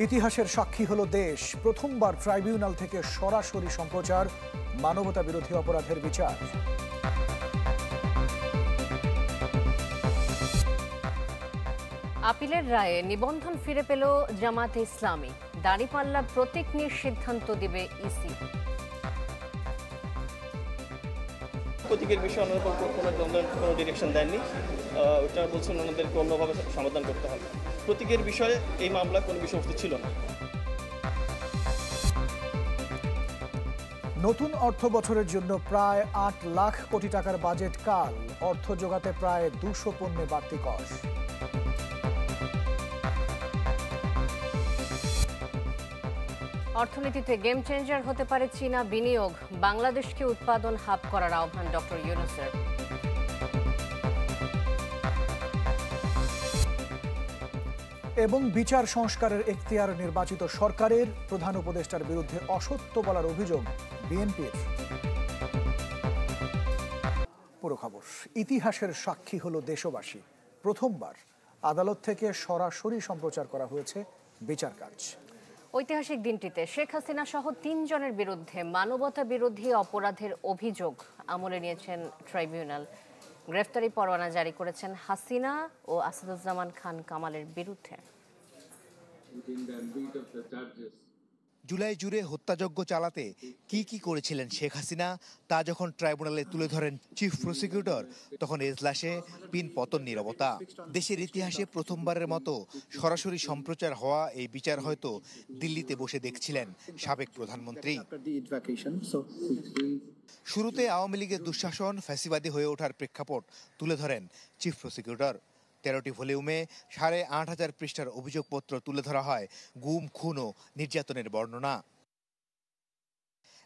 ইতিহাসের সাক্ষী হলো দেশ। প্রথমবার ট্রাইব্যুনাল থেকে সরাসরি সম্প্রচার, মানবতা বিরোধী অপরাধের বিচার। আপিলের রায়ে নিবন্ধন ফিরে পেল জামায়াতে ইসলামী। দাঁড়িপাল্লা প্রতীক নিয়ে সিদ্ধান্ত দিবে ইসি। প্রতীকের বিষয়ে ওনারা কোনো ডিরেকশন দেননি। ওটা বলছেন ওনাদেরকে অন্যভাবে সমাধান করতে হবে। প্রতীকের বিষয়ে এই মামলা কোনো বিষয়বস্তু ছিল না। নতুন অর্থ বছরের জন্য প্রায় ৮ লাখ কোটি টাকার বাজেট কাল। অর্থ জোগাতে প্রায় ২০০ পণ্যে বাড়তি কর। অর্থনীতিতে গেম চেঞ্জার হতে পারে চীনা বিনিয়োগ। বাংলাদেশকে উৎপাদন হাব করার আহ্বান ডক্টর ইউনূসের। এবং বিচার সংস্কারের এখতিয়ার নির্বাচিত সরকারের। প্রধান উপদেষ্টার বিরুদ্ধে অসত্য বলার অভিযোগ বিএনপির। পুরো খবর। ইতিহাসের সাক্ষী হলো দেশবাসী। প্রথমবার আদালত থেকে সরাসরি সম্প্রচার করা হয়েছে বিচার কাজ। ঐতিহাসিক দিনটিতে শেখ হাসিনা সহ ৩ জনের বিরুদ্ধে মানবতা বিরোধী অপরাধের অভিযোগ আমলে নিয়েছেন ট্রাইব্যুনাল। গ্রেফতারি পরোয়ানা জারি করেছেন হাসিনা ও আসাদুজ্জামান খান কামালের বিরুদ্ধে। জুলাই জুড়ে হত্যাযজ্ঞ চালাতে কি করেছিলেন শেখ হাসিনা তা যখন ট্রাইব্যুনালে তুলে ধরেন চিফ প্রসিকিউটর, তখন এজলাসে পিন পতন নীরবতা। দেশের ইতিহাসে প্রথমবারের মতো সরাসরি সম্প্রচার হওয়া এই বিচার হয়তো দিল্লিতে বসে দেখছিলেন সাবেক প্রধানমন্ত্রী। শুরুতে আওয়ামী লীগের দুঃশাসন, ফ্যাসিবাদী হয়ে ওঠার প্রেক্ষাপট তুলে ধরেন চিফ প্রসিকিউটর। 13টি ভলিউমে 8,500 পৃষ্ঠার অভিযোগপত্র তুলে ধরা হয় গুম, খুন ও নির্যাতনের বর্ণনা।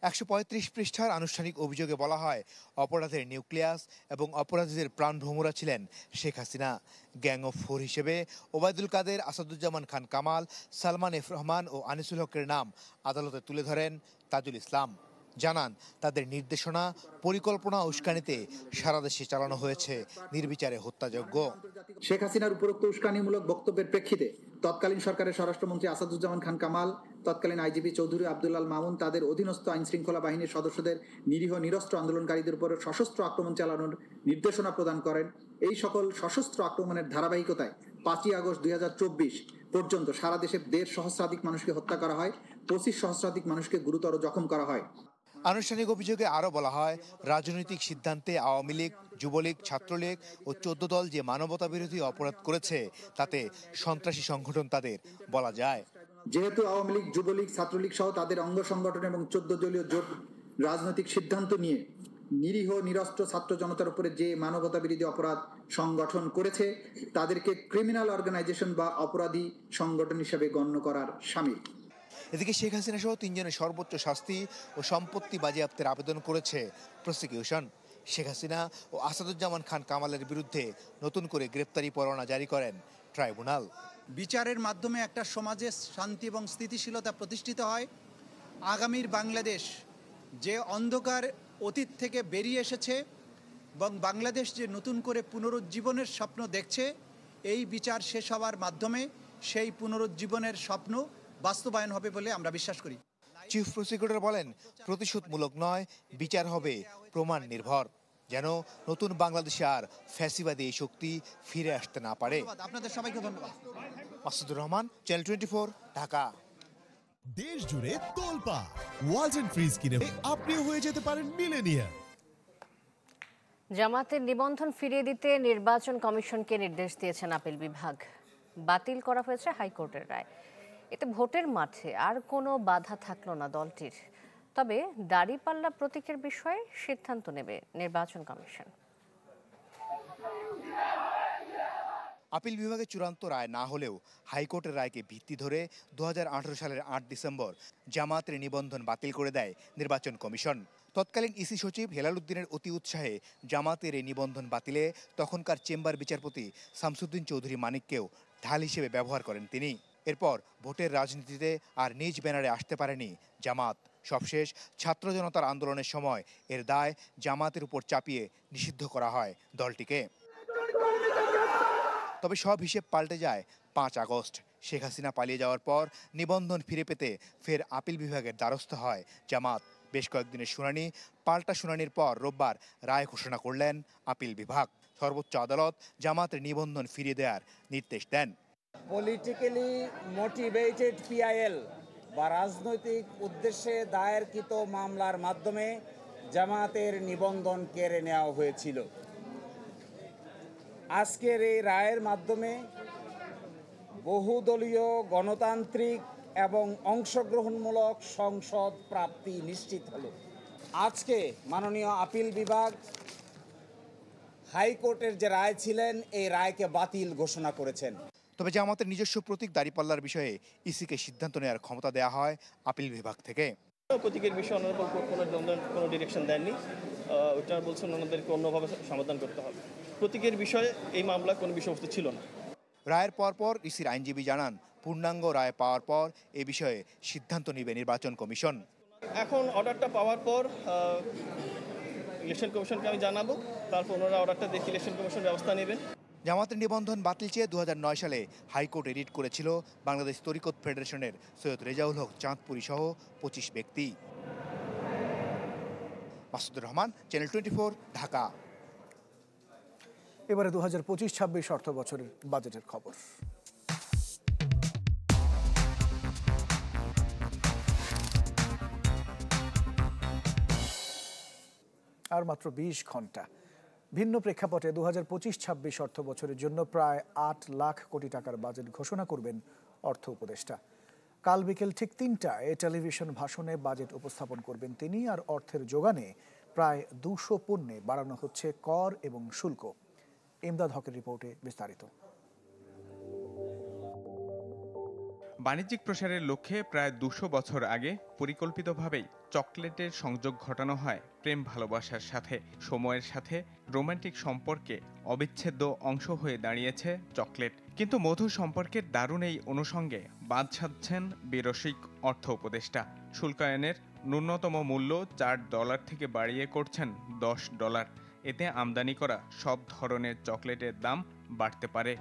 135 পৃষ্ঠার আনুষ্ঠানিক অভিযোগে বলা হয় অপরাধের নিউক্লিয়াস এবং অপরাধীদের প্রাণভ্রমরা ছিলেন Sheikh Hasina. Gang of four হিসেবে ওবায়দুল কাদের, আসাদুজ্জামান খান কামাল, সালমান এফ রহমান ও আনিসুল হকের নাম আদালতে তুলে ধরেন তাজুল ইসলাম। জানান তাদের নির্দেশনা, পরিকল্পনা উস্কানিতে সারা দেশে চালানো হয়েছে নির্বিচারে হত্যাযজ্ঞ। শেখ হাসিনার উপরোক্ত উস্কানিমূলক বক্তব্যের প্রেক্ষিতে তৎকালীন সরকারের স্বরাষ্ট্রমন্ত্রী আসাদুজ্জামান খান কামাল, তৎকালীন আইজিপি চৌধুরী আব্দুল্লাল মামুন তাদের অধীনস্থ আইন শৃঙ্খলা বাহিনীর সদস্যদের নিরীহ নিরস্ত্র আন্দোলনকারীদের উপর সশস্ত্র আক্রমণ চালানোর নির্দেশনা প্রদান করেন। এই সকল সশস্ত্র আক্রমণের ধারাবাহিকতায় 5ই আগস্ট 2024 পর্যন্ত সারা দেশে 1.5 সহস্রাধিক মানুষকে হত্যা করা হয়, 25 সহস্রাধিক মানুষকে গুরুতর জখম করা হয়। আনুষ্ঠানিক অভিযোগে আরও বলা হয় রাজনৈতিক সিদ্ধান্তে আওয়ামী লীগ, যুবলীগ, ছাত্রলীগ ও 14 দল যে মানবতা বিরোধী অপরাধ করেছে তাতে সন্ত্রাসী সংগঠন তাদের বলা যায়। যেহেতু আওয়ামী লীগ, যুবলীগ, ছাত্রলীগ সহ তাদের অঙ্গ সংগঠন এবং 14 দলীয় জোট রাজনৈতিক সিদ্ধান্ত নিয়ে নিরীহ নিরস্ত্র ছাত্র জনতার উপরে যে মানবতা বিরোধী অপরাধ সংগঠন করেছে তাদেরকে ক্রিমিনাল অর্গানাইজেশন বা অপরাধী সংগঠন হিসেবে গণ্য করার শামিল। এদিকে শেখ হাসিনা সহ 3 জনের সর্বোচ্চ শাস্তি ও সম্পত্তি বাজেয়াপ্তের আবেদন করেছে প্রসিকিউশন। শেখ হাসিনা ও আসাদুজ্জামান খান কামালের বিরুদ্ধে নতুন করে গ্রেপ্তারি পরোয়ানা জারি করেন ট্রাইব্যুনাল। বিচারের মাধ্যমে একটা সমাজে শান্তি এবং স্থিতিশীলতা প্রতিষ্ঠিত হয়। আগামীর বাংলাদেশ যে অন্ধকার অতীত থেকে বেরিয়ে এসেছে এবং বাংলাদেশ যে নতুন করে পুনরুজ্জীবনের স্বপ্ন দেখছে, এই বিচার শেষ হওয়ার মাধ্যমে সেই পুনরুজ্জীবনের স্বপ্ন বাস্তবায়ন হবে বলে আমরা বিশ্বাস করি। চিফ প্রসিকিউটর বলেন প্রতিশোধমূলক নয়, বিচার হবে প্রমাণ নির্ভর, যেন নতুন বাংলাদেশে আর ফ্যাসিবাদী এই শক্তি ফিরে আসতে না পারে। আপনাদের সবাইকে ধন্যবাদ। মাসুদুর রহমান, চ্যানেল 24, ঢাকা। দেশ জুড়ে তোলপাড় ওয়ালটন ফ্রিজ কিনে আপনিও হয়ে যেতে পারেন মিলেনিয়ার। জামাতের নিবন্ধন ফিরিয়ে দিতে নির্বাচন কমিশনকে নির্দেশ দিয়েছেন আপিল বিভাগ। বাতিল করা হয়েছে হাইকোর্টের রায়। এতে ভোটের মাঠে আর কোনো বাধা থাকলো না দলটির। তবে দাঁড়িপাল্লা প্রতীকের বিষয়ে সিদ্ধান্ত নেবে নির্বাচন কমিশন। আপিল বিভাগে চূড়ান্ত রায় না হলেও হাইকোর্টের রায়কে ভিত্তি ধরে 2018 সালের 8 ডিসেম্বর জামাতের নিবন্ধন বাতিল করে দেয় নির্বাচন কমিশন। তৎকালীন ইসি সচিব হেলাল উদ্দিনের অতি উৎসাহে জামাতের এই নিবন্ধন বাতিলে তখনকার চেম্বার বিচারপতি শামসুদ্দিন চৌধুরী মানিককেও ঢাল হিসেবে ব্যবহার করেন তিনি। এরপর ভোটের রাজনীতিতে আর নিজ ব্যানারে আসতে পারেনি জামাত। সবশেষ ছাত্র জনতার আন্দোলনের সময় এর দায় জামাতের উপর চাপিয়ে নিষিদ্ধ করা হয় দলটিকে। তবে সব হিসেব পাল্টে যায় 5 আগস্ট। শেখ হাসিনা পালিয়ে যাওয়ার পর নিবন্ধন ফিরে পেতে ফের আপিল বিভাগের দ্বারস্থ হয় জামাত। বেশ কয়েকদিনের শুনানি, পাল্টা শুনানির পর রোববার রায় ঘোষণা করলেন আপিল বিভাগ। সর্বোচ্চ আদালত জামাতের নিবন্ধন ফিরিয়ে দেওয়ার নির্দেশ দেন। পলিটিক্যালি মোটিভেটেড পিআইএল বা রাজনৈতিক উদ্দেশ্যে দায়েরকৃত মামলার মাধ্যমে জামাতের নিবন্ধন কেড়ে নেওয়া হয়েছিল। আজকের এই রায়ের মাধ্যমে বহুদলীয় গণতান্ত্রিক এবং অংশগ্রহণমূলক সংসদ প্রাপ্তি নিশ্চিত হল। আজকে মাননীয় আপিল বিভাগ হাইকোর্টের যে রায় ছিলেন এই রায়কে বাতিল ঘোষণা করেছেন। তবে জামাতের নিজস্ব প্রতীক দাঁড়িপাল্লার বিষয়ে ইসিকে সিদ্ধান্ত নেওয়ার ক্ষমতা দেওয়া হয় আপিল বিভাগ থেকে। প্রতীকের বিষয়ে অনারেবল কোনো ডিরেকশন দেননি। ওইটা বলছেন ওনাদেরকে অন্যভাবে সমাধান করতে হবে। প্রতীকের বিষয়ে এই মামলা কোনো বিষয়বস্তু ছিল না। রায়ের পরপর ইসির আইনজীবী জানান, পূর্ণাঙ্গ রায় পাওয়ার পর এ বিষয়ে সিদ্ধান্ত নেবে নির্বাচন কমিশন। এখন অর্ডারটা পাওয়ার পর ইলেকশন কমিশনকে আমি জানাবো, তারপর ওনারা অর্ডারটা দেখে ইলেকশন কমিশন ব্যবস্থা নেবেন। জামাতের নিবন্ধন বাতিল চেয়ে 2009 সালে হাইকোর্টে রিট করেছিল বাংলাদেশ তরিকত ফেডারেশনের সৈয়দ রেজাউল হক চাঁদপুরি সহ 25 ব্যক্তি। মাসুদুর রহমান, চ্যানেল 24, ঢাকা। এবারে 2025-26 অর্থ বছরের বাজেটের খবর। আর মাত্র 20 ঘন্টা। ভিন্ন প্রেক্ষাপটে 2025-26 অর্থ বছরের জন্য প্রায় 8 লাখ কোটি টাকার বাজেট ঘোষণা করবেন অর্থ উপদেষ্টা। কাল বিকেল ঠিক 3টায় টেলিভিশন ভাষণে বাজেট উপস্থাপন করবেন তিনি। আর অর্থের যোগানে প্রায় 200 পণ্যে বাড়ানো হচ্ছে কর এবং শুল্ক। ইমদাদ হকের রিপোর্টে বিস্তারিত। বাণিজ্যিক প্রসারের লক্ষ্যে প্রায় 200 বছর আগে পরিকল্পিতভাবেই চকলেটের সংযোগ ঘটানো হয় প্রেম ভালোবাসার সাথে। সময়ের সাথে রোমান্টিক সম্পর্কে অবিচ্ছেদ্য অংশ হয়ে দাঁড়িয়েছে চকলেট। কিন্তু মধু সম্পর্কের দারুণ এই অনুষঙ্গে বাদ সাধছেন বিরসিক অর্থ উপদেষ্টা। শুল্কায়নের ন্যূনতম মূল্য $4 থেকে বাড়িয়ে করছেন $10। এতে আমদানি করা সব ধরনের চকলেটের দাম বাড়তে পারে।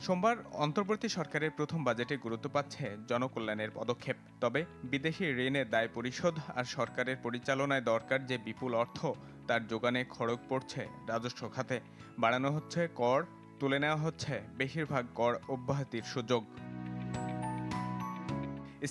সোমবার অন্তর্বর্তী সরকারের প্রথম বাজেটে গুরুত্ব পাচ্ছে জনকল্যাণের পদক্ষেপ। তবে বিদেশি ঋণের দায় পরিশোধ আর সরকারের পরিচালনায় দরকার যে বিপুল অর্থ, তার যোগানে খড়গ পড়ছে রাজস্ব খাতে। বাড়ানো হচ্ছে কর, তুলে নেওয়া হচ্ছে বেশিরভাগ কর অব্যাহতির সুযোগ।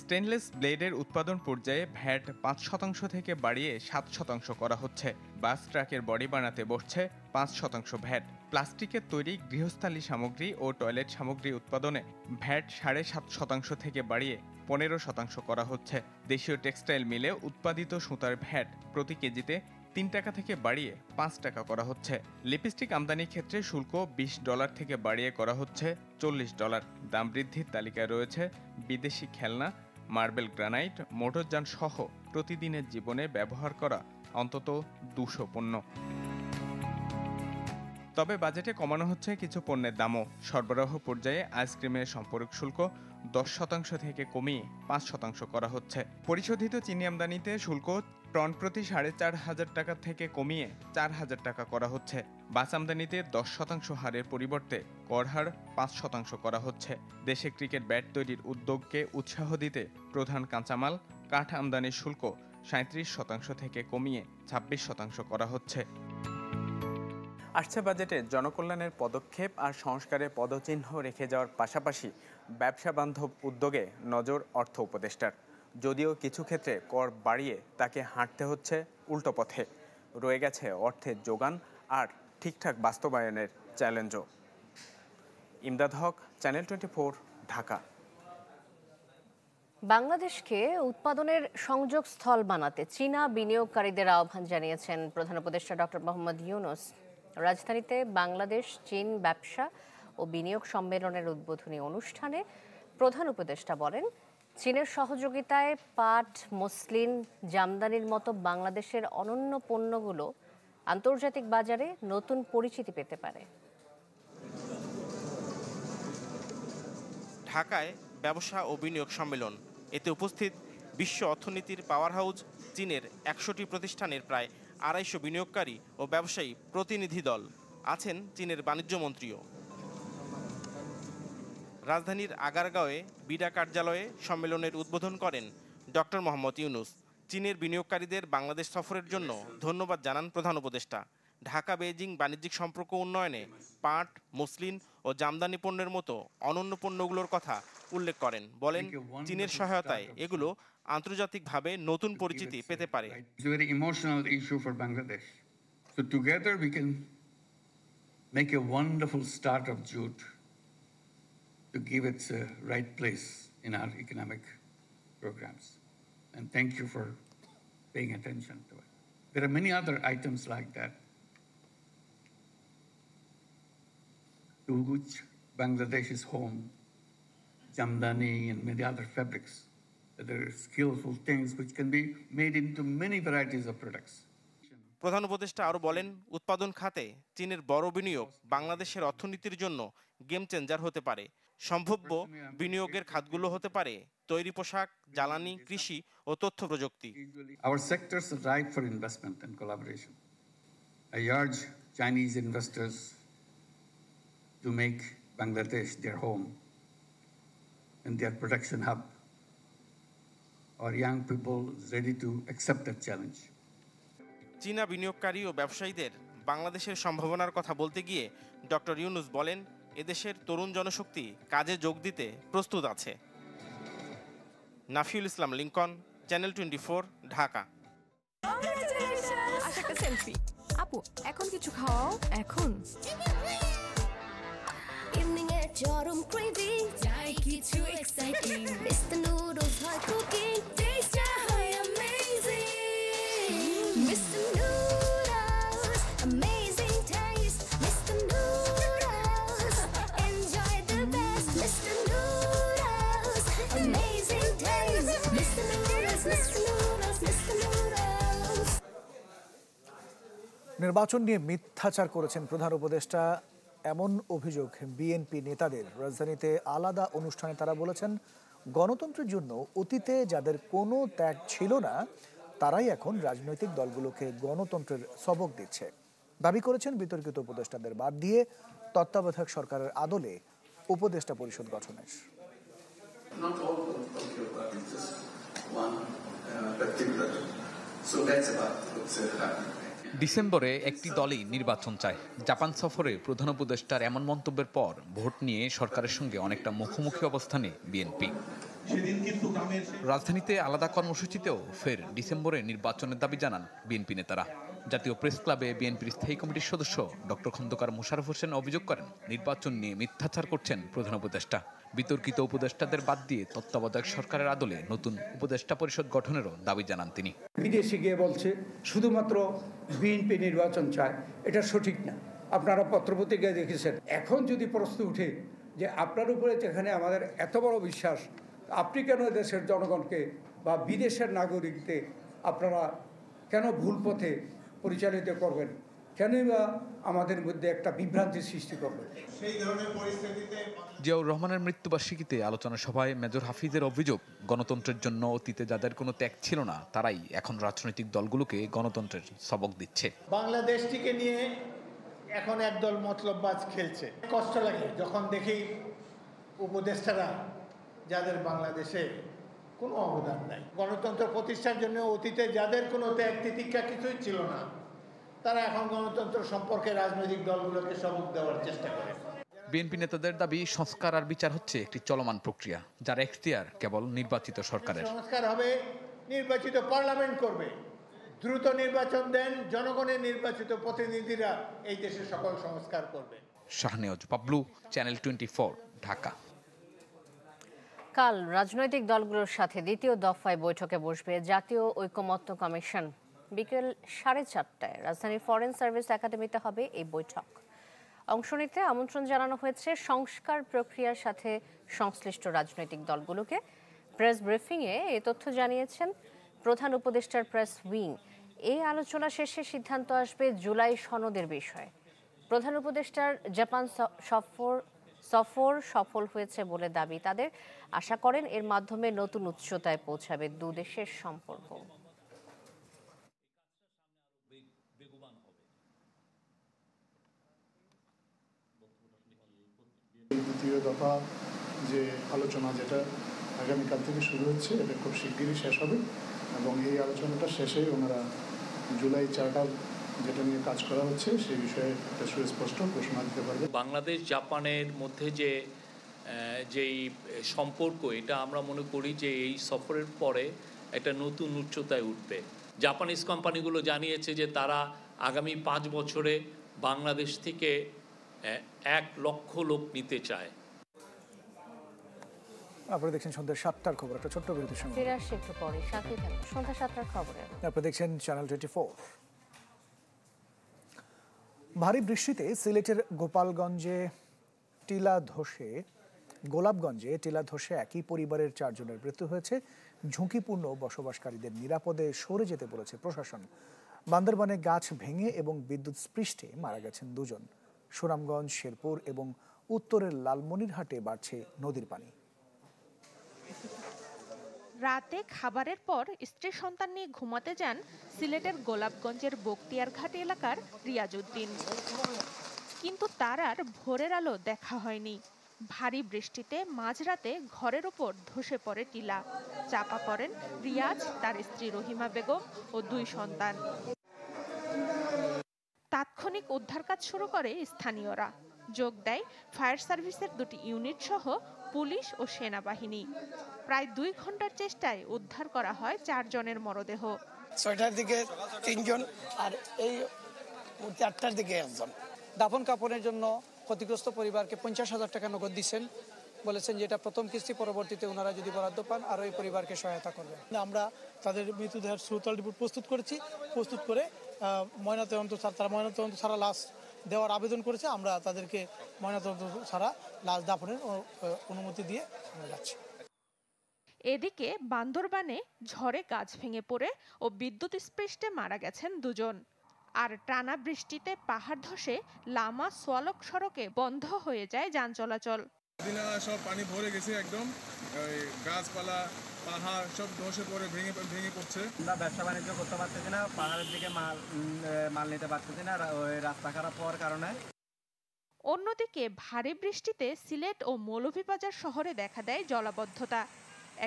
স্টেনলেস ব্লেডের উৎপাদন পর্যায়ে ভ্যাট 5% থেকে বাড়িয়ে 7% করা হচ্ছে। বাস ট্রাকের বডি বানাতে বসছে 5% ভ্যাট। প্লাস্টিকের তৈরি গৃহস্থালী সামগ্রী ও টয়লেট সামগ্রী উৎপাদনে ভ্যাট 7.5% থেকে বাড়িয়ে 15% করা হচ্ছে। দেশীয় টেক্সটাইল মিলে উৎপাদিত সুতার ভ্যাট প্রতি কেজিতে $3 থেকে বাড়িয়ে $5 করা হচ্ছে। লিপস্টিক আমদানির ক্ষেত্রে শুল্ক $20 থেকে বাড়িয়ে করা হচ্ছে $40। দাম বৃদ্ধির তালিকায় রয়েছে বিদেশি খেলনা, মার্বেল গ্রানাইট, মোটরযান সহ প্রতিদিনের জীবনে ব্যবহার করা অন্তত 200 পণ্য। তবে বাজেটে কমানো হচ্ছে কিছু পণ্যের দামও। সরবরাহ পর্যায়ে আইসক্রিমের সম্পর্ক শুল্ক 10% থেকে কমিয়ে 5% করা হচ্ছে। পরিশোধিত চিনি আমদানিতে শুল্ক টন প্রতি 4,500 টাকা থেকে কমিয়ে 4,000 টাকা করা হচ্ছে। বাস আমদানিতে 10% হারের পরিবর্তে কর হার 5% করা হচ্ছে। দেশে ক্রিকেট ব্যাট তৈরির উদ্যোগকে উৎসাহ দিতে প্রধান কাঁচামাল কাঠ আমদানির শুল্ক 37% থেকে কমিয়ে 26% করা হচ্ছে। আসছে বাজেটে জনকল্যাণের পদক্ষেপ আর সংস্কারের পদচিহ্ন রেখে যাওয়ার পাশাপাশি ব্যবসা বান্ধব উদ্যোগে নজর অর্থ উপদেষ্টার। যদিও কিছু ক্ষেত্রে কর বাড়িয়ে তাকে হাঁটতে হচ্ছে উল্টো পথে। রয়ে গেছে অর্থের যোগান আর ঠিকঠাক বাস্তবায়নের চ্যালেঞ্জও। ইমদাদ হক, চ্যানেল 24, ঢাকা। বাংলাদেশকে উৎপাদনের সংযোগ স্থল বানাতে চীনা বিনিয়োগকারীদের আহ্বান জানিয়েছেন প্রধান উপদেষ্টা ডক্টর মোহাম্মদ ইউনূস। রাজধানীতে বাংলাদেশ চীন ব্যবসা ও বিনিয়োগ সম্মেলনের উদ্বোধনী অনুষ্ঠানে প্রধান উপদেষ্টা বলেন, চীনের সহযোগিতায় পাট, মসলিন, জামদানির মতো বাংলাদেশের অনন্য পণ্যগুলো আন্তর্জাতিক বাজারে নতুন পরিচিতি পেতে পারে। ঢাকায় ব্যবসা ও বিনিয়োগ সম্মেলন। এতে উপস্থিত বিশ্ব অর্থনীতির পাওয়ার হাউস চীনের 100টি প্রতিষ্ঠানের প্রায় 250 বিনিয়োগকারী ও ব্যবসায়ী প্রতিনিধি দল। আছেন চীনের বাণিজ্য মন্ত্রীও। রাজধানীর আগারগাঁওয়ে বিডা কার্যালয়ে সম্মেলনের উদ্বোধন করেন ডক্টর মোহাম্মদ ইউনূস। চীনের বিনিয়োগকারীদের বাংলাদেশ সফরের জন্য ধন্যবাদ জানান প্রধান উপদেষ্টা। ঢাকা বেইজিং বাণিজ্যিক সম্পর্ক উন্নয়নে পাট, মসলিন ও জামদানি পণ্যের মতো অনন্য পণ্যগুলোর কথা উল্লেখ করেন। বলেন, চীনের সহায়তায় এগুলো আন্তর্জাতিকভাবে নতুন পরিচিতি পেতে পারে। So together we can make a wonderful start of jute to give its right place in our economic programs. And thank you for paying attention to it. There are many other items like that to which Bangladesh is home, Jamdani and many other fabrics. There are skillful things which can be made into many varieties of products. প্রধান উপদেষ্টা আরও বলেন, উৎপাদন খাতে চীনের বড় বিনিয়োগ বাংলাদেশের অর্থনীতির জন্য গেম চেঞ্জার হতে পারে। সম্ভাব্য বিনিয়োগের খাতগুলো হতে পারে তৈরি পোশাক, জ্বালানি, কৃষি ও তথ্য প্রযুক্তি। Our sectors are ripe for investment and collaboration. I urge Chinese investors to make Bangladesh their home and their production hub. Our young people is ready to accept that challenge. চীনা বিনিয়োগকারী ও ব্যবসায়ীদের বাংলাদেশের সম্ভাবনার কথা বলতে গিয়ে ডক্টর ইউনূস বলেন, এদেশের তরুণ জনশক্তি কাজে যোগ দিতে প্রস্তুত আছে। নাফিউল ইসলাম লিংকন, চ্যানেল 24, ঢাকা। সেলফি আপু, এখন কিছু খাওয়াও। এখন ইভিনিং এ চরম ক্রেভিং, চাই কিছু এক্সাইটিং, মিস্টার নুডলস হয় কুকিং, টেস্ট হয় amazing, mister noodles amazing test, mister noodles enjoy the best, mister noodles amazing test, mister noodles, mister noodles, mister noodles. নির্বাচন নিয়ে মিথ্যাচার করেছেন প্রধান উপদেষ্টা, এমন অভিযোগ বিএনপি নেতাদের। রাজধানীতে আলাদা অনুষ্ঠানে তারা বলেছেন, গণতন্ত্রের জন্য অতীতে যাদের কোনো ত্যাগ ছিল না তারাই এখন রাজনৈতিক দলগুলোকে গণতন্ত্রের সবক দিচ্ছে। দাবি করেছেন বিতর্কিত উপদেষ্টাদের বাদ দিয়ে তত্ত্বাবধায়ক সরকারের আদলে উপদেষ্টা পরিষদ গঠনের। ডিসেম্বরে একটি দলই নির্বাচন চায়। জাপান সফরে প্রধান উপদেষ্টার এমন মন্তব্যের পর ভোট নিয়ে সরকারের সঙ্গে অনেকটা মুখোমুখি অবস্থানে বিএনপি। রাজধানীতে আলাদা কর্মসূচিতেও ফের ডিসেম্বরে নির্বাচনের দাবি জানান বিএনপি নেতারা। জাতীয় প্রেস ক্লাবে বিএনপির স্থায়ী কমিটির সদস্য ডক্টর খন্দকার মোশাররফ হোসেন অভিযোগ করেন, নির্বাচন নিয়ে মিথ্যাচার করছেন প্রধান উপদেষ্টা। বিতর্কিত উপদেষ্টাদের বাদ দিয়ে তত্ত্বাবধায়ক সরকারের আদলে নতুন উপদেষ্টা পরিষদ গঠনেরও দাবি জানান তিনি। বিদেশে গিয়ে বলছে শুধুমাত্র বিএনপি নির্বাচন চায়, এটা সঠিক না। আপনারা পত্রপত্রিকায় দেখেছেন। এখন যদি প্রশ্ন উঠে যে আপনার উপরে যেখানে আমাদের এত বড় বিশ্বাস, আপনি কেন দেশের জনগণকে বা বিদেশের নাগরিকদের আপনারা কেন ভুল পথে পরিচালিত করবেন, কেনই বা আমাদের মধ্যে একটা বিভ্রান্তি সৃষ্টি করবেন? সেই ধরনের পরিস্থিতিতে জিয়াউর রহমানের মৃত্যুবার্ষিকীতে আলোচনা সভায় মেজর হাফিজের অভিযোগ, গণতন্ত্রের জন্য অতীতে যাদের কোনো ত্যাগ ছিল না তারাই এখন রাজনৈতিক দলগুলোকে গণতন্ত্রের সবক দিচ্ছে। বাংলাদেশটিকে নিয়ে এখন একদল মতলববাজ খেলছে। কষ্ট লাগে যখন দেখি উপদেষ্টারা যাদের বাংলাদেশে কোনো অবদান নাই, গণতন্ত্র প্রতিষ্ঠার জন্য অতীতে যাদের কোনো ত্যাগ তিতিক্ষা কিছুই ছিল না, তারা এখন গণতন্ত্র সম্পর্কে রাজনৈতিক দলগুলোকে সবক দেওয়ার চেষ্টা করে। বিএনপি নেতাদের দাবি, সংস্কার আর বিচার হচ্ছে একটি চলমান প্রক্রিয়া, যার এখতিয়ার কেবল নির্বাচিত সরকারের। সংস্কার হবে, নির্বাচিত পার্লামেন্ট করবে, দ্রুত নির্বাচন দেন, জনগণের নির্বাচিত প্রতিনিধিরা এই দেশের সকল সংস্কার করবে। শাহনেওয়াজ পাবলু, চ্যানেল 24, ঢাকা। কাল রাজনৈতিক দলগুলোর সাথে দ্বিতীয় দফায় বৈঠকে বসবে জাতীয় ঐকমত্য কমিশন। বিকেল 4:30টায় রাজধানীর ফরেন সার্ভিস একাডেমিতে হবে এই বৈঠক। অংশ নিতে আমন্ত্রণ জানানো হয়েছে সংস্কার প্রক্রিয়ার সাথে সংশ্লিষ্ট রাজনৈতিক দলগুলোকে। প্রেস ব্রিফিংয়ে এই তথ্য জানিয়েছেন প্রধান উপদেষ্টার প্রেস উইং। এই আলোচনা শেষে সিদ্ধান্ত আসবে জুলাই সনদের বিষয়ে। প্রধান উপদেষ্টার জাপান সফর সফল হয়েছে বলে দাবি তাদের। আশা করেন এর মাধ্যমে নতুন উচ্চতায় পৌঁছাবে দুদেশের সম্পর্ক। দ্বিতীয় দফা যে আলোচনা যেটা আগামীকাল থেকে শুরু হচ্ছে, এটা খুব শিগগিরই শেষ হবে এবং এই আলোচনাটা শেষে ওনারা জুলাই চার্টার যেটা নিয়ে কাজ করা হচ্ছে সেই বিষয়ে একটা সুস্পষ্ট ঘোষণা দিতে পারবে। বাংলাদেশ জাপানের মধ্যে যেই সম্পর্ক, এটা আমরা মনে করি যে এই সফরের পরে একটা নতুন উচ্চতায় উঠবে। জাপানিজ কোম্পানিগুলো জানিয়েছে যে তারা আগামী 5 বছরে বাংলাদেশ থেকে 1 লক্ষ লোক নিতে চায়। আপনারা দেখছেন সন্ধ্যা 7টার খবর, একটা ছোট্ট বিরতির সঙ্গে ফিরে আসছি একটু পরে, সাথেই থাকুন সন্ধ্যা 7টার খবরে। আপনারা দেখছেন চ্যানেল 24। ভারী বৃষ্টিতে সিলেটের গোলাপগঞ্জে টিলা ধসে একই পরিবারের 4 জনের মৃত্যু হয়েছে। ঝুঁকিপূর্ণ বসবাসকারীদের নিরাপদে সরে যেতে বলেছে প্রশাসন। বান্দরবানে গাছ ভেঙে এবং বিদ্যুৎ স্পৃষ্টে মারা গেছেন 2 জন। সুনামগঞ্জ, শেরপুর এবং উত্তরের লালমনিরহাটে বাড়ছে নদীর পানি। রাতে খাবারের পর স্ত্রী সন্তান নিয়ে ঘুমাতে যান সিলেটের গোলাপগঞ্জের বক্তিয়ারঘাট এলাকার রিয়াজউদ্দিন, কিন্তু তার আর ভোরের আলো দেখা হয়নি। ভারী বৃষ্টিতে মাঝরাতে ঘরের উপর ধসে পড়ে টিলা। চাপা পড়েন রিয়াজ, তার স্ত্রী রহিমা বেগম ও 2 সন্তান। তাৎক্ষণিক উদ্ধার কাজ শুরু করে স্থানীয়রা। যোগ দেয় ফায়ার সার্ভিসের 2টি ইউনিট সহ পুলিশ ও সেনাবাহিনী। প্রায় 2 ঘন্টার চেষ্টায় উদ্ধার করা হয় 4 জনের মরদেহ। 6টার দিকে 3 জন আর এই 4টার দিকে 1 জন। দাফন কাফনের জন্য ক্ষতিগ্রস্ত পরিবারকে 50,000 টাকা নগদ দিচ্ছেন, বলেছেন যে এটা প্রথম কিস্তি, পরবর্তীতে ওনারা যদি বরাদ্দ পান আরও এই পরিবারকে সহায়তা করবে। আমরা তাদের মৃতদেহের শ্রুতল রিপোর্ট প্রস্তুত করে তারা ময়নাতদন্ত ছাড়া লাশ দেওয়ার আবেদন করেছে। আমরা তাদেরকে ময়নাতদন্ত ছাড়া লাশ দাফনের অনুমতি দিয়ে আমরা যাচ্ছি। এদিকে বান্দরবানে ঝড়ে গাছ ভেঙে পড়ে ও বিদ্যুৎ স্পৃষ্টে মারা গেছেন 2 জন। আর টানা বৃষ্টিতে পাহাড় ধসে লামা সোয়ালক সড়কে বন্ধ হয়ে যায় যান চলাচল। সব পানি ভরে গেছে, একদম গাছপালা পাহাড় সব ধসে পড়ে ভেঙে পড়ছে। আমরা ব্যবসা বাণিজ্য করতে পারতেছি না, পাহাড়ের দিকে মাল নিতে পারতেছি না ওই রাস্তা খারাপ হওয়ার কারণে। অন্যদিকে ভারী বৃষ্টিতে সিলেট ও মৌলভীবাজার শহরে দেখা দেয় জলাবদ্ধতা।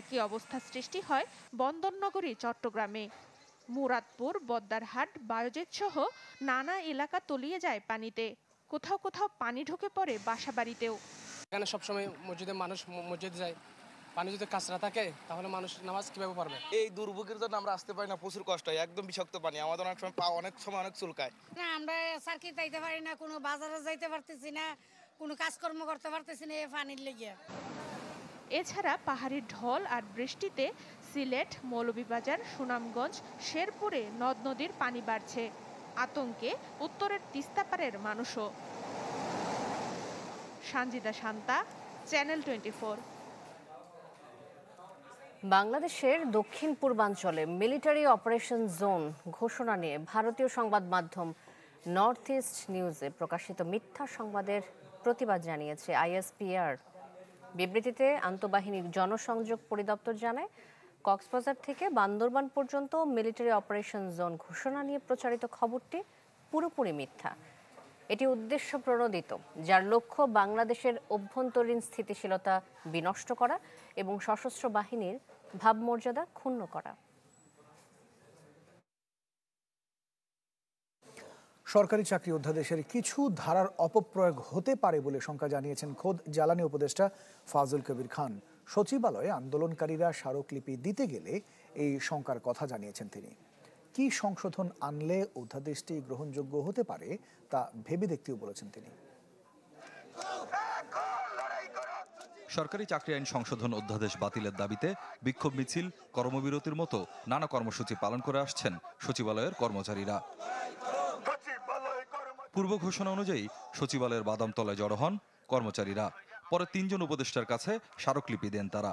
একই অবস্থা সৃষ্টি হয় বন্দরনগরী চট্টগ্রামে। মুরাদপুর, বদ্দারহাট, বায়োজেট সহ নানা এলাকা তলিয়ে যায় পানিতে। কোথাও কোথাও পানি ঢুকে পড়ে বাসাবাড়িতেও। এখানে সবসময় মসজিদে যায়, পানি যদি কাঁচরা থাকে তাহলে মানুষ নামাজ কিভাবে পড়বে? এই দুর্ভোগের জন্য আমরা আসতে পারি না, প্রচুর কষ্ট হয়, একদম বিষাক্ত পানি। আমাদের অনেক সময় অনেক চুলকায়। না, আমরা সার্কিট যাইতে পারি না, কোনো বাজারে যাইতে পারতেছি না, কোনো কাজকর্ম করতে পারতেছি না এই পানির লেগে। এছাড়া পাহাড়ি ঢল আর বৃষ্টিতে সিলেট, মৌলভীবাজার, সুনামগঞ্জ, শেরপুরে নদ নদীর পানি বাড়ছে। আতঙ্কে উত্তরের তিস্তাপাড়ের মানুষও। সানজিদা শান্তা, চ্যানেল 24। বাংলাদেশের দক্ষিণ পূর্বাঞ্চলে মিলিটারি অপারেশন জোন ঘোষণা নিয়ে ভারতীয় সংবাদ মাধ্যম নর্থ ইস্ট নিউজে প্রকাশিত মিথ্যা সংবাদের প্রতিবাদ জানিয়েছে ISPR। বিবৃতিতে আন্তঃবাহিনী জনসংযোগ পরিদপ্তর জানায়, কক্সবাজার থেকে বান্দরবান পর্যন্ত মিলিটারি অপারেশন জোন ঘোষণা নিয়ে প্রচারিত খবরটি পুরোপুরি মিথ্যা। এটি উদ্দেশ্য প্রণোদিত, যার লক্ষ্য বাংলাদেশের অভ্যন্তরীণ স্থিতিশীলতা বিনষ্ট করা এবং সশস্ত্র বাহিনীর ভাবমর্যাদা ক্ষুণ্ণ করা। সরকারি চাকরি অধ্যাদেশের কিছু ধারার অপপ্রয়োগ হতে পারে বলে শঙ্কা জানিয়েছেন খোদ জ্বালানি উপদেষ্টা ফাজুল কবির খান। সচিবালয়ে আন্দোলনকারীরা স্মারকলিপি দিতে গেলে এই শঙ্কার কথা জানিয়েছেন তিনি। কি সংশোধন আনলে অধ্যাদেশটি গ্রহণযোগ্য হতে পারে তা ভেবে দেখতেও বলেছেন তিনি। সরকারি চাকরি আইন সংশোধন অধ্যাদেশ বাতিলের দাবিতে বিক্ষোভ মিছিল, কর্মবিরতির মতো নানা কর্মসূচি পালন করে আসছেন সচিবালয়ের কর্মচারীরা। পূর্ব ঘোষণা অনুযায়ী সচিবালয়ের বাদামতলায় জড়ো হন কর্মচারীরা। পরে 3 জন উপদেষ্টার কাছে স্মারকলিপি দেন তারা।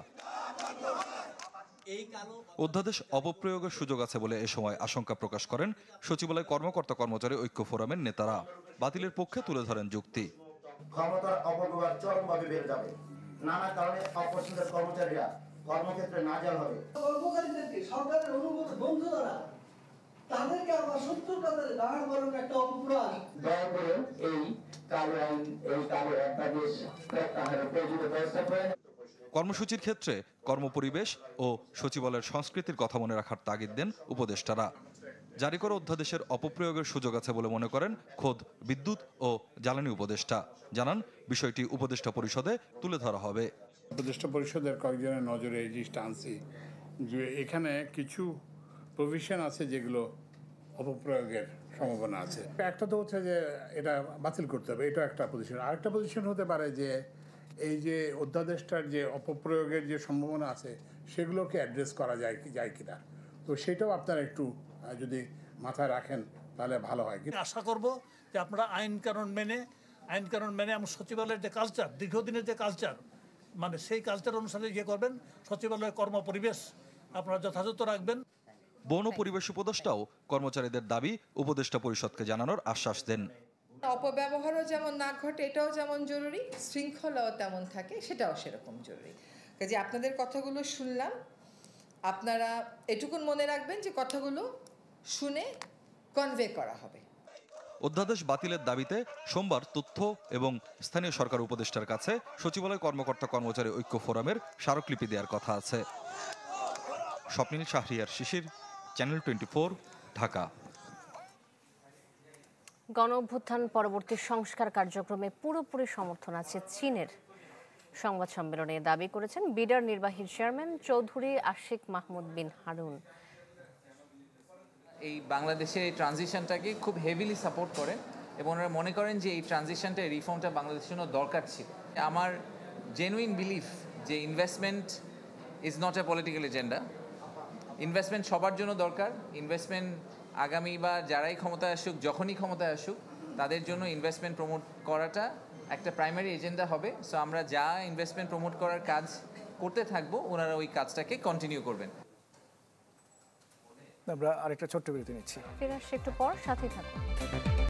অধ্যাদেশ অপপ্রয়োগের সুযোগ আছে বলে এ সময় আশঙ্কা প্রকাশ করেন সচিবালয় কর্মকর্তা কর্মচারী ঐক্য ফোরামের নেতারা। বাতিলের পক্ষে তুলে ধরেন যুক্তি। ক্ষমতার অপব্যবহার চরমভাবে বেড়ে যাবে, নানা কারণে অপছন্দের কর্মচারীরা কর্মক্ষেত্রে নাজেহাল হবে। কর্মচারীদেরকে সরকারের অনুমোদন বন্ধ করা, তাদেরকে আবার শত্রুর কাতারে দাঁড় করানোর একটা অপপ্রয়াস। দয়া করে এই কালো অধ্যাদেশ প্রত্যাহারের প্রয়োজনীয় ব্যবস্থা করেন। কর্মসূচির ক্ষেত্রে কর্মপরিবেশ ও সচিবালয়ের সংস্কৃতির কথা মনে রাখার তাগিদ দেন উপদেষ্টারা। জারি করা অধ্যাদেশের অপপ্রয়োগের সুযোগ আছে বলে মনে করেন খোদ বিদ্যুৎ ও জ্বালানি উপদেষ্টা। জানান বিষয়টি উপদেষ্টা পরিষদে তুলে ধরা হবে। উপদেষ্টা পরিষদের কয়েকজনের নজরে এই জিনিসটা আনছি যে এখানে কিছু প্রভিশন আছে যেগুলো অপপ্রয়োগের সম্ভাবনা আছে। একটা তো হচ্ছে যে এটা বাতিল করতে হবে, এটা একটা পজিশন। আরেকটা পজিশন হতে পারে যে এই যে অধ্যাদেশটার যে অপপ্রয়োগের যে সম্ভাবনা আছে সেগুলোকে অ্যাড্রেস করা যায় কিনা, তো সেটাও আপনারা একটু যদি মাথায় রাখেন তাহলে ভালো হয়। আশা করব যে আপনারা আইন কানুন মেনে এবং সচিবালয়ের যে কালচার, দীর্ঘদিনের যে কালচার, মানে সেই কালচার অনুসারে করবেন। সচিবালয়ের কর্মপরিবেশ আপনারা যথাযথ রাখবেন। বন পরিবেশ উপদেষ্টাও কর্মচারীদের দাবি উপদেষ্টা পরিষদকে জানানোর আশ্বাস দেন। অপব্যবহারও যেমন না ঘটে এটাও যেমন জরুরি, শৃঙ্খলাও তেমন থাকে সেটাও সেরকম জরুরি। কাজে আপনাদের কথাগুলো শুনলাম, আপনারা এটুকুন মনে রাখবেন যে কথাগুলো শুনে কনভে করা হবে। অধ্যাদেশ বাতিলের দাবিতে সোমবার তথ্য এবং স্থানীয় সরকার উপদেষ্টার কাছে সচিবালয় কর্মকর্তা কর্মচারী ঐক্য ফোরামের স্মারকলিপি দেওয়ার কথা আছে। স্বপ্নিল শাহরিয়ার শিশির, চ্যানেল 24, ঢাকা। গণ অভ্যুত্থান পরবর্তী সংস্কার কার্যক্রমে পুরোপুরি সমর্থন আছে চীনের। সংবাদ সম্মেলনে দাবি করেছেন বিডার নির্বাহী চেয়ারম্যান চৌধুরী আশিক মাহমুদ বিন হারুন। এই বাংলাদেশের এই ট্রানজিশনটাকে খুব হেভিলি সাপোর্ট করেন এবং ওনারা মনে করেন যে এই ট্রানজিশনটা, এই রিফর্মটা বাংলাদেশের জন্য দরকার ছিল। আমার জেনুইন বিলিফ যে investment is not a political agenda. Investment সবার জন্য দরকার। ইনভেস্টমেন্ট আগামী বা যারাই ক্ষমতায় আসুক, যখনই ক্ষমতায় আসুক, তাদের জন্য ইনভেস্টমেন্ট প্রমোট করাটা একটা প্রাইমারি এজেন্ডা হবে। সো আমরা যা ইনভেস্টমেন্ট প্রমোট করার কাজ করতে থাকবো, ওনারা ওই কাজটাকে কন্টিনিউ করবেন। আমরা আরেকটা ছোট্ট বিরতি নিচ্ছি, ফিরে আসছি একটু পর, সাথেই থাকুন।